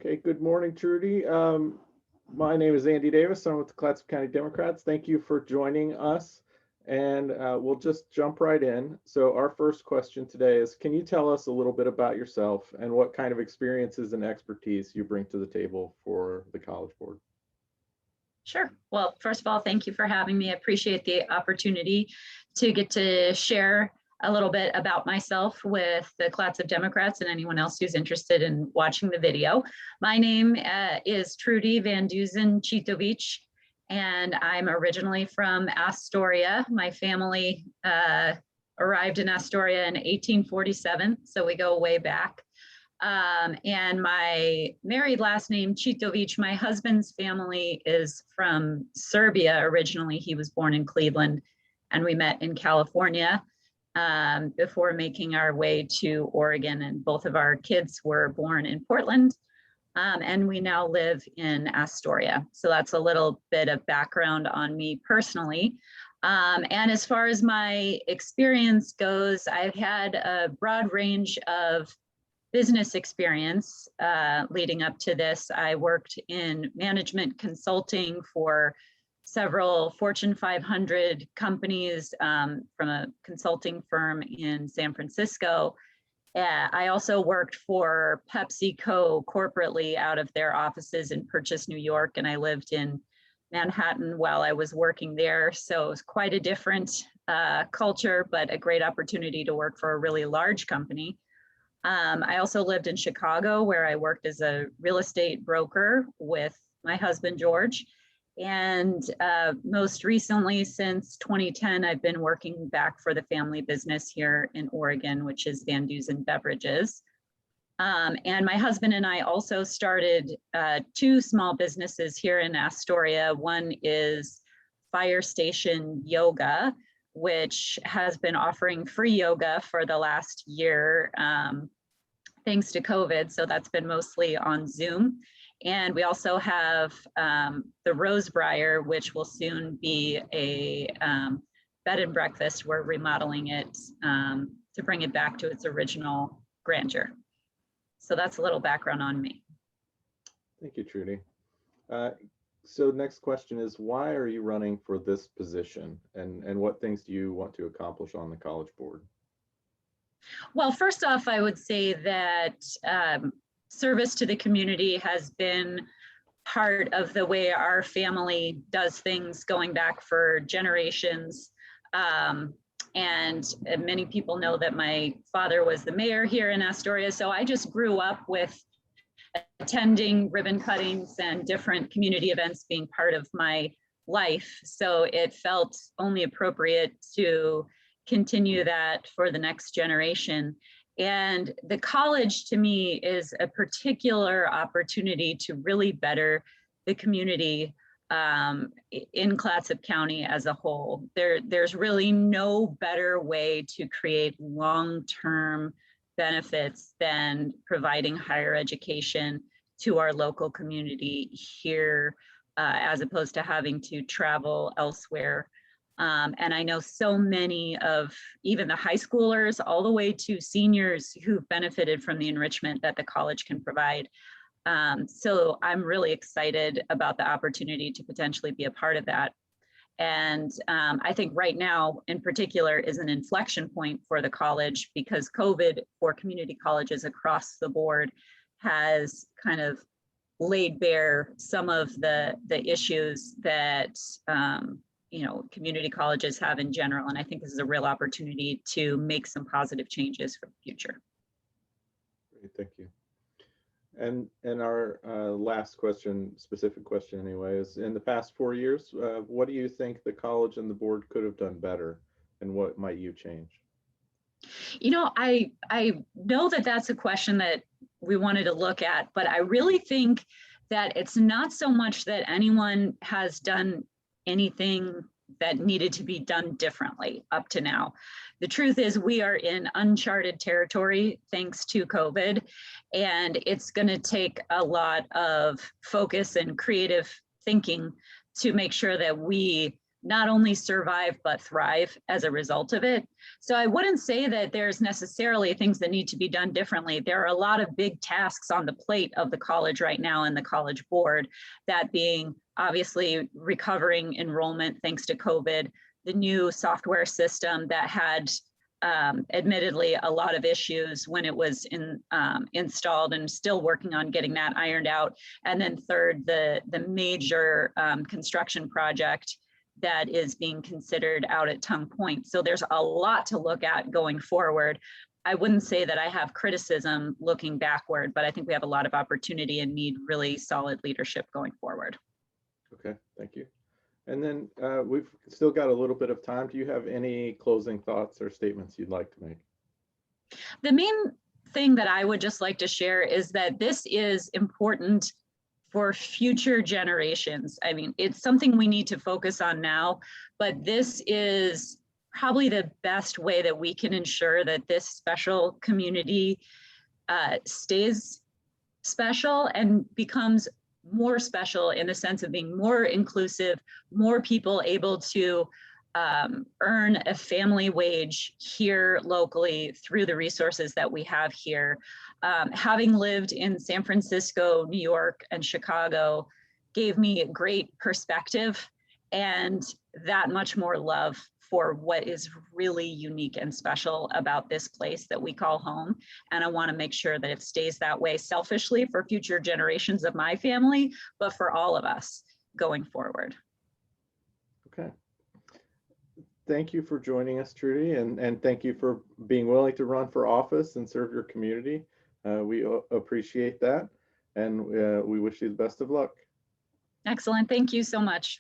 Okay, good morning, Trudy. My name is Andy Davis. I'm with the Clatsop County Democrats. Thank you for joining us. And we'll just jump right in. So our first question today is, can you tell us a little bit about yourself and what kind of experiences and expertise you bring to the table for the College Board? Sure. Well, first of all, thank you for having me. I appreciate the opportunity to get to share a little bit about myself with the Clatsop Democrats and anyone else who's interested in watching the video. My name is Trudy Van Dusen Citovic, and I'm originally from Astoria. My family arrived in Astoria in 1847, so we go way back. And my married last name, Citovic, my husband's family is from Serbia originally. He was born in Cleveland, and we met in California before making our way to Oregon. And both of our kids were born in Portland, and we now live in Astoria. So that's a little bit of background on me personally. And as far as my experience goes, I've had a broad range of business experience leading up to this. I worked in management consulting for several Fortune 500 companies from a consulting firm in San Francisco. I also worked for PepsiCo corporately out of their offices in Purchase, New York, and I lived in Manhattan while I was working there. So it was quite a different culture, but a great opportunity to work for a really large company. I also lived in Chicago, where I worked as a real estate broker with my husband, George. And most recently, since 2010, I've been working back for the family business here in Oregon, which is Van Dusen Beverages. And my husband and I also started two small businesses here in Astoria. One is Fire Station Yoga, which has been offering free yoga for the last year, thanks to COVID. So that's been mostly on Zoom. And we also have the Rosebriar, which will soon be a bed and breakfast. We're remodeling it to bring it back to its original grandeur. So that's a little background on me. Thank you, Trudy. So next question is, why are you running for this position, and what things do you want to accomplish on the College Board? Well, first off, I would say that service to the community has been part of the way our family does things going back for generations. And many people know that my father was the mayor here in Astoria. So I just grew up with attending ribbon cuttings and different community events being part of my life. So it felt only appropriate to continue that for the next generation. And the college to me is a particular opportunity to really better the community in Clatsop County as a whole. There's really no better way to create long-term benefits than providing higher education to our local community here, as opposed to having to travel elsewhere. And I know so many of even the high schoolers all the way to seniors who've benefited from the enrichment that the college can provide. So I'm really excited about the opportunity to potentially be a part of that. And I think right now in particular is an inflection point for the college, because COVID for community colleges across the board has kind of laid bare some of the issues that community colleges have in general. And I think this is a real opportunity to make some positive changes for the future. Great, thank you. And our last question, specific question anyway, is in the past 4 years, what do you think the college and the board could have done better, and what might you change? I know that that's a question that we wanted to look at, but I really think that it's not so much that anyone has done anything that needed to be done differently up to now. The truth is we are in uncharted territory thanks to COVID, and it's going to take a lot of focus and creative thinking to make sure that we not only survive, but thrive as a result of it. So I wouldn't say that there's necessarily things that need to be done differently. There are a lot of big tasks on the plate of the college right now and the college board, that being obviously recovering enrollment thanks to COVID, the new software system that had admittedly a lot of issues when it was installed, and still working on getting that ironed out. And then third, the major construction project that is being considered out at Tongue Point. So there's a lot to look at going forward. I wouldn't say that I have criticism looking backward, but I think we have a lot of opportunity and need really solid leadership going forward. Okay, thank you. And then we've still got a little bit of time. Do you have any closing thoughts or statements you'd like to make? The main thing that I would just like to share is that this is important for future generations. I mean, it's something we need to focus on now, but this is probably the best way that we can ensure that this special community stays special and becomes more special in the sense of being more inclusive, more people able to earn a family wage here locally through the resources that we have here. Having lived in San Francisco, New York, and Chicago gave me a great perspective and that much more love for what is really unique and special about this place that we call home. And I want to make sure that it stays that way, selfishly for future generations of my family, but for all of us going forward. Okay. Thank you for joining us, Trudy, and thank you for being willing to run for office and serve your community. We appreciate that, and we wish you the best of luck. Excellent. Thank you so much.